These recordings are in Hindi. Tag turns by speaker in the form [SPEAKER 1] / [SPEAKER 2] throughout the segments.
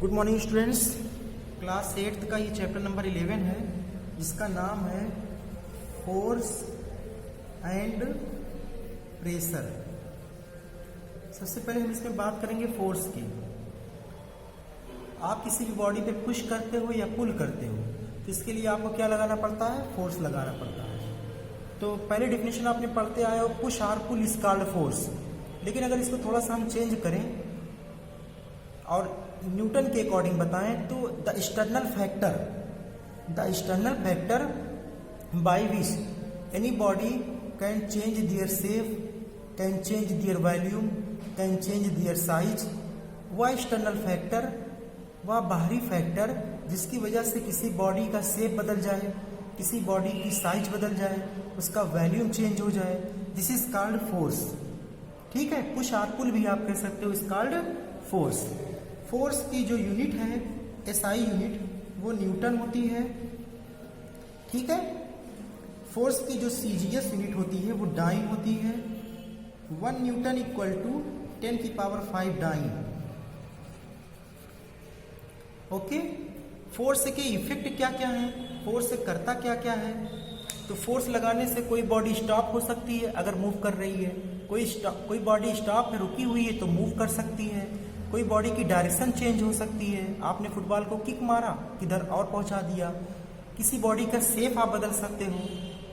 [SPEAKER 1] Good morning students. क्लास 8 का ये चैप्टर नंबर 11 है जिसका नाम है फोर्स एंड प्रेशर। सबसे पहले हम इसमें बात करेंगे फोर्स की। आप किसी भी बॉडी पे पुश करते हो या पुल करते हो तो इसके लिए आपको क्या लगाना पड़ता है? फोर्स लगाना पड़ता है। तो पहले डेफिनेशन आपने पढ़ते आए हो, push or pull is called force. लेकिन अगर इसको थोड़ा सा हम चेंज करें और न्यूटन के अकॉर्डिंग बताएं तो the external factor by which any body can change their shape, can change their volume, can change their size. वह एक्सटर्नल फैक्टर, वह बाहरी फैक्टर जिसकी वजह से किसी बॉडी का शेप बदल जाए, किसी बॉडी की साइज बदल जाए, उसका वॉल्यूम चेंज हो जाए, दिस इज कॉल्ड फोर्स। ठीक है, पुश आर पुल भी आप कह सकते हो, इज कॉल्ड फोर्स। फोर्स की जो यूनिट है एसआई यूनिट वो न्यूटन होती है। ठीक है, फोर्स की जो सीजीएस यूनिट होती है वो डाइन होती है। 1 newton equal to 10⁵ dyne. Okay, force के इफेक्ट क्या क्या है, फोर्स से करता क्या क्या है? तो फोर्स लगाने से कोई बॉडी स्टॉप हो सकती है अगर मूव कर रही है, कोई बॉडी स्टॉप है रुकी हुई है तो मूव कर सकती है, कोई बॉडी की डायरेक्शन चेंज हो सकती है। आपने फुटबॉल को किक मारा, किधर और पहुंचा दिया। किसी बॉडी का शेप आप बदल सकते हो,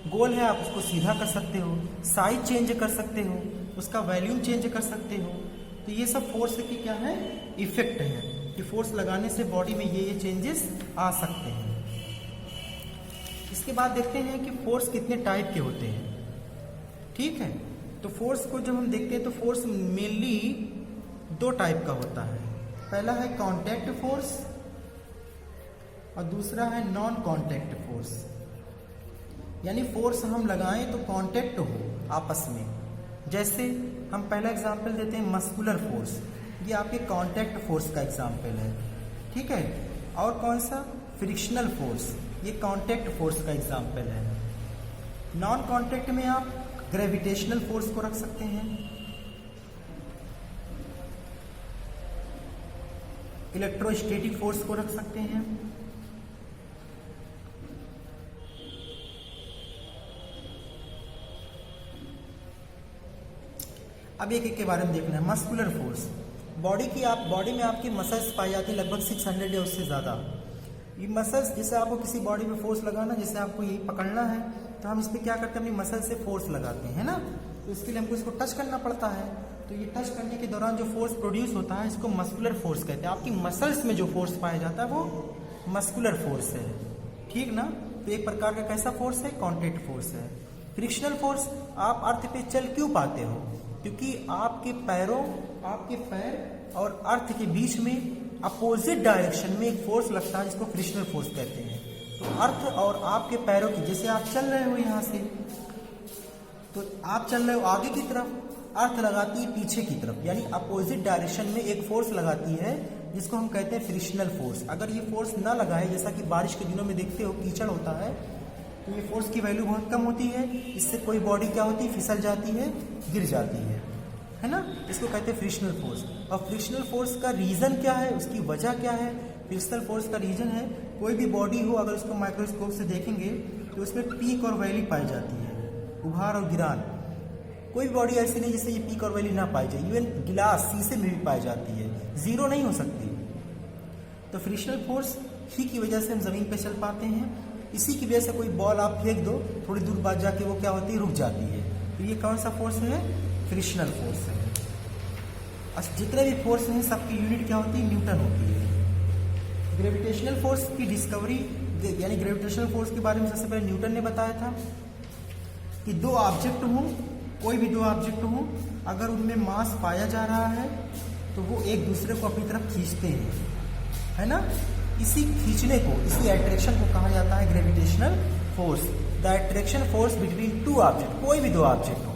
[SPEAKER 1] गोल है आप उसको सीधा कर सकते हो, साइज चेंज कर सकते हो, उसका वॉल्यूम चेंज कर सकते हो। तो ये सब फोर्स की क्या है? इफेक्ट है कि फोर्स लगाने से बॉडी में ये चेंजेस आ सकते हैं। इसके बाद देखते हैं कि फोर्स कितने टाइप के होते हैं। ठीक है, तो फोर्स को जब हम देखते हैं तो फोर्स मेनली 2 टाइप का होता है। पहला है कांटेक्ट फोर्स और दूसरा है नॉन कांटेक्ट फोर्स। यानी फोर्स हम लगाएं तो कांटेक्ट हो आपस में। जैसे हम पहला एग्जांपल देते हैं मस्कुलर फोर्स, ये आपके कांटेक्ट फोर्स का एग्जांपल है। ठीक है, और कौन सा? फ्रिक्शनल फोर्स, ये कांटेक्ट फोर्स का एग्जांपल है। नॉन कांटेक्ट में आप ग्रेविटेशनल फोर्स को रख सकते हैं, इलेक्ट्रोस्टैटिक फोर्स को रख सकते हैं, अब एक के बारे में देखना है। मस्कुलर फोर्स, बॉडी में आपकी मसल्स पाई जाती है लगभग 600 या उससे ज़्यादा। ये मसल्स, जैसे आपको किसी बॉडी में फोर्स लगाना, जैसे आपको ये पकड़ना है तो हम इस पर क्या करते हैं? अपनी मसल से फोर्स लगाते हैं ना। तो इसके लिए हमको इसको टच करना पड़ता है। तो ये टच करने के दौरान जो फोर्स प्रोड्यूस होता है इसको मस्कुलर फोर्स कहते हैं। आपकी मसल्स में जो फोर्स पाया जाता है वो मस्कुलर फोर्स है। ठीक ना? तो एक प्रकार का कैसा फोर्स है? कांटेक्ट फोर्स है। फ्रिक्शनल फोर्स, आप अर्थ पे चल क्यों पाते हो? क्योंकि आपके पैर और अर्थ के बीच में अपोजिट डायरेक्शन में एक फोर्स लगता है जिसको फ्रिक्शनल फोर्स कहते हैं। तो अर्थ और आपके पैरों की, जैसे आप चल रहे हो यहाँ से, तो आप चल रहे हो आगे की तरफ, अर्थ लगाती है पीछे की तरफ, यानी अपोजिट डायरेक्शन में एक फोर्स लगाती है जिसको हम कहते हैं फ्रिक्शनल फोर्स। अगर ये फोर्स ना लगाए, जैसा कि बारिश के दिनों में देखते हो कीचड़ होता है, तो ये फोर्स की वैल्यू बहुत कम होती है। इससे कोई बॉडी क्या होती है? फिसल जाती है, गिर जाती है ना? इसको कहते हैं फ्रिक्शनल फोर्स। और फ्रिक्शनल फोर्स का रीजन क्या है, उसकी वजह क्या है? फ्रिक्शनल फोर्स का रीजन है, कोई भी बॉडी हो अगर उसको माइक्रोस्कोप से देखेंगे तो उसमें पीक और वैली पाई जाती है, उभार और गिरान। कोई बॉडी ऐसी नहीं जिससे ये पीक और वैली ना पाई जाए। इवन गिलास, शीशे में भी पाई जाती है, जीरो नहीं हो सकती। तो फ्रिक्शनल फोर्स ही की वजह से हम जमीन पे चल पाते हैं। इसी की वजह से कोई बॉल आप फेंक दो, थोड़ी दूर बाद जाके वो क्या होती है? रुक जाती है। तो ये कौन सा फोर्स है? फ्रिक्शनल फोर्स है। जितने भी फोर्स हैं सबकी यूनिट क्या होती है? न्यूटन होती है। ग्रेविटेशनल फोर्स की डिस्कवरी, यानी ग्रेविटेशनल फोर्स के बारे में सबसे पहले न्यूटन ने बताया था कि 2 ऑब्जेक्ट हों, कोई भी 2 ऑब्जेक्ट हों, अगर उनमें मास पाया जा रहा है तो वो एक दूसरे को अपनी तरफ खींचते हैं, है ना? इसी खींचने को, इसी अट्रैक्शन को कहा जाता है gravitational force. The attraction force between 2 object, कोई भी 2 ऑब्जेक्ट हो,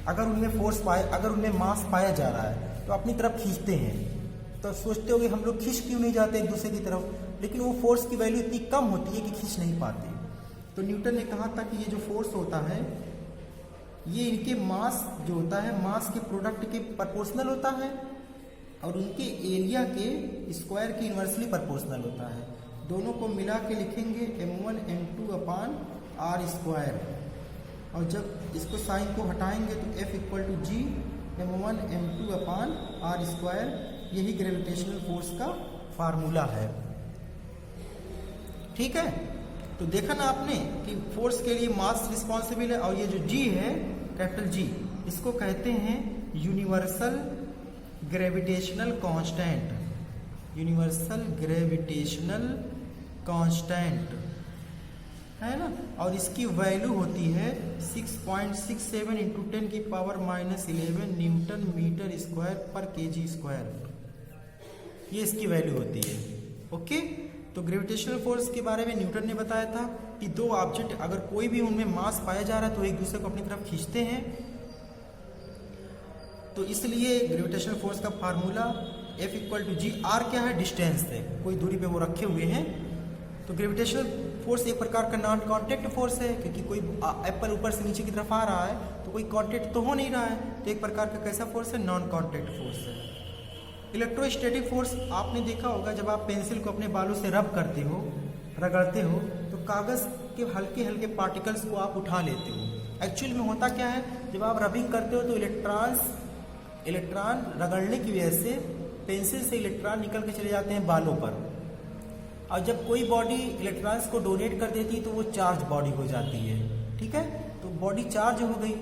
[SPEAKER 1] अगर उनमें मास पाया जा रहा है तो अपनी तरफ खींचते हैं। तो सोचते हो कि हम लोग खींच क्यों नहीं जाते एक दूसरे की तरफ, लेकिन वो फोर्स की वैल्यू इतनी कम होती है कि खींच नहीं पाते। तो न्यूटन ने कहा था कि ये जो फोर्स होता है ये इनके मास जो होता है, मास के प्रोडक्ट के प्रोपोर्शनल होता है। और उनके एरिया के स्क्वायर के इन्वर्सली प्रोपोर्शनल होता है। दोनों को मिला के लिखेंगे m1 m2 upon r square, और जब इसको साइन को हटाएंगे तो F equal to G m1 m2 upon r square, यही ग्रेविटेशनल फोर्स का फार्मूला है। ठीक है, तो देखा ना आपने कि फोर्स के लिए मास रिस्पॉन्सिबल है, और ये जो जी है कैपिटल जी, इसको कहते हैं universal gravitational constant, universal gravitational constant है ना। और इसकी वैल्यू होती है 6.67 इंटू 10 की पावर -11 न्यूटन मीटर स्क्वायर पर केजी स्क्वायर, ये इसकी वैल्यू होती है। ओके, तो ग्रेविटेशनल फोर्स के बारे में न्यूटन ने बताया था कि दो ऑब्जेक्ट अगर कोई भी उनमें मास पाया जा रहा है तो एक दूसरे को अपनी तरफ खींचते हैं, तो इसलिए ग्रेविटेशनल फोर्स का formula F equal to G, r क्या है, डिस्टेंस है, कोई दूरी पे वो रखे हुए हैं। तो ग्रेविटेशनल फोर्स एक प्रकार का नॉन कांटेक्ट फोर्स है, क्योंकि कोई एप्पल ऊपर से नीचे की तरफ आ रहा है तो कोई कांटेक्ट तो हो नहीं रहा है, तो एक प्रकार का कैसा फोर्स है, नॉन कांटेक्ट फोर्स है। इलेक्ट्रोस्टैटिक फोर्स आपने देखा होगा, जब आप पेंसिल को अपने बालों से रब करते हो, रगड़ते हो, तो कागज के हल्के हल्के पार्टिकल्स को आप उठा लेते हो। एक्चुअल में होता क्या है, जब आप रबिंग करते हो तो इलेक्ट्रॉन रगड़ने की वजह से पेंसिल से इलेक्ट्रॉन निकल के चले जाते हैं बालों पर, और जब कोई बॉडी इलेक्ट्रॉन्स को डोनेट कर देती है तो वो चार्ज बॉडी हो जाती है। ठीक है, तो बॉडी चार्ज हो गई,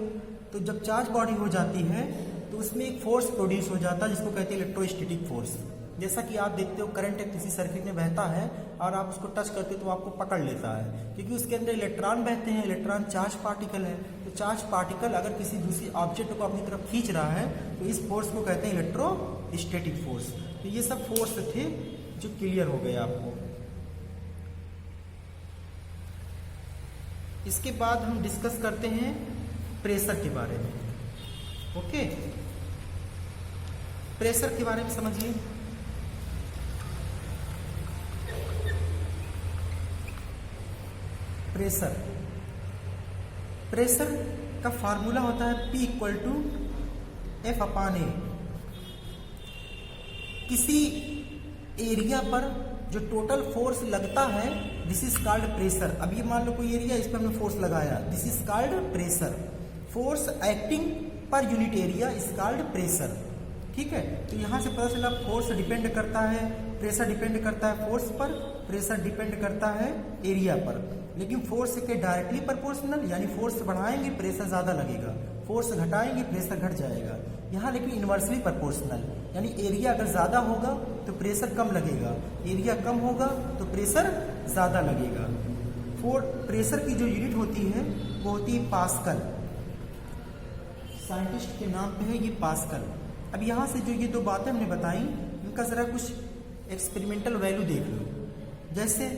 [SPEAKER 1] तो जब चार्ज बॉडी हो जाती है तो उसमें एक फोर्स प्रोड्यूस हो जाता है जिसको कहते हैं इलेक्ट्रोस्टैटिक फोर्स। जैसा कि आप देखते हो करंट एक किसी सर्किट में बहता है और आप उसको टच करते हो तो आपको पकड़ लेता है, क्योंकि उसके अंदर इलेक्ट्रॉन बहते हैं, इलेक्ट्रॉन चार्ज पार्टिकल है। तो चार्ज पार्टिकल अगर किसी दूसरी ऑब्जेक्ट को अपनी तरफ खींच रहा है तो इस फोर्स को कहते हैं इलेक्ट्रोस्टैटिक फोर्स। तो ये सब फोर्स थे जो क्लियर हो गए आपको। इसके बाद हम डिस्कस करते हैं प्रेशर के बारे में। ओके, प्रेशर के बारे में समझिए। प्रेशर का फार्मूला होता है P equal to F upon A। किसी एरिया पर जो टोटल फोर्स लगता है दिस इज कॉल्ड प्रेशर। अब ये मान लो कोई एरिया, इस पर हमने फोर्स लगाया, this is called pressure. Force acting per unit area is called pressure. ठीक है, तो यहाँ से पता चला फोर्स डिपेंड करता है, प्रेशर डिपेंड करता है फोर्स पर, प्रेशर डिपेंड करता है एरिया पर। लेकिन फोर्स के डायरेक्टली प्रोपोर्शनल, यानी फोर्स बढ़ाएंगे प्रेशर ज्यादा लगेगा, फोर्स घटाएंगे प्रेशर घट जाएगा। यहाँ लेकिन इन्वर्सली प्रोपोर्शनल, यानी एरिया अगर ज्यादा होगा तो प्रेशर कम लगेगा, एरिया कम होगा तो प्रेशर ज्यादा लगेगा। प्रेशर की जो यूनिट होती है वो होती है पास्कल। साइंटिस्ट के नाम पे है ये पास्कल। अब यहाँ से जो ये दो बातें हमने बताई, इनका जरा कुछ एक्सपेरिमेंटल वैल्यू देख लो। जैसे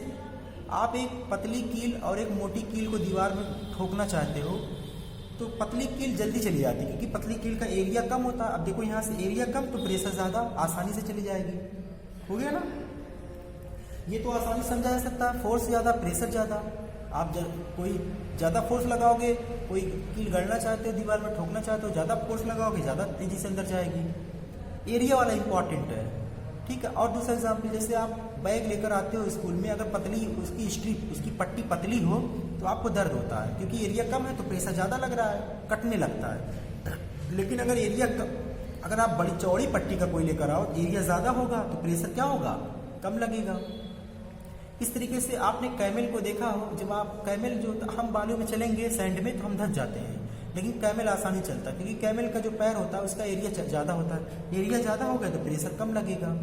[SPEAKER 1] आप एक पतली कील और एक मोटी कील को दीवार में ठोकना चाहते हो तो पतली कील जल्दी चली जाती है, क्योंकि पतली कील का एरिया कम होता है। अब देखो यहाँ से एरिया कम तो प्रेशर ज्यादा, आसानी से चली जाएगी। हो गया ना, ये तो आसानी समझा जा सकता है। फोर्स ज्यादा प्रेशर ज्यादा, आप कोई ज्यादा फोर्स लगाओगे, कोई कील गड़ना चाहते हो दीवार में ठोकना चाहते हो, ज्यादा फोर्स लगाओगे ज्यादा तेजी से अंदर जाएगी। एरिया वाला इंपॉर्टेंट है। ठीक है, और दूसरा एग्जाम्पल, जैसे आप बैग लेकर आते हो स्कूल में, अगर पतली उसकी स्ट्रिप, उसकी पट्टी पतली हो तो आपको दर्द होता है, क्योंकि एरिया कम है तो प्रेशर ज्यादा लग रहा है, कटने लगता है। लेकिन अगर अगर आप बड़ी चौड़ी पट्टी का कोई लेकर आओ, एरिया ज्यादा होगा तो प्रेशर क्या होगा, कम लगेगा। इस तरीके से आपने कैमल को देखा हो, जब आप कैमल जो हम बालू में चलेंगे सैंड में तो हम धंस जाते हैं, लेकिन कैमल आसानी चलता है, क्योंकि कैमल का जो पैर होता है उसका एरिया ज्यादा होता है। एरिया ज्यादा होगा तो प्रेशर कम लगेगा।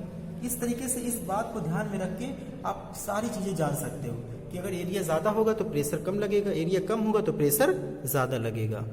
[SPEAKER 1] इस तरीके से इस बात को ध्यान में रख के आप सारी चीजें जान सकते हो कि अगर एरिया ज्यादा होगा तो प्रेशर कम लगेगा, एरिया कम होगा तो प्रेशर ज्यादा लगेगा।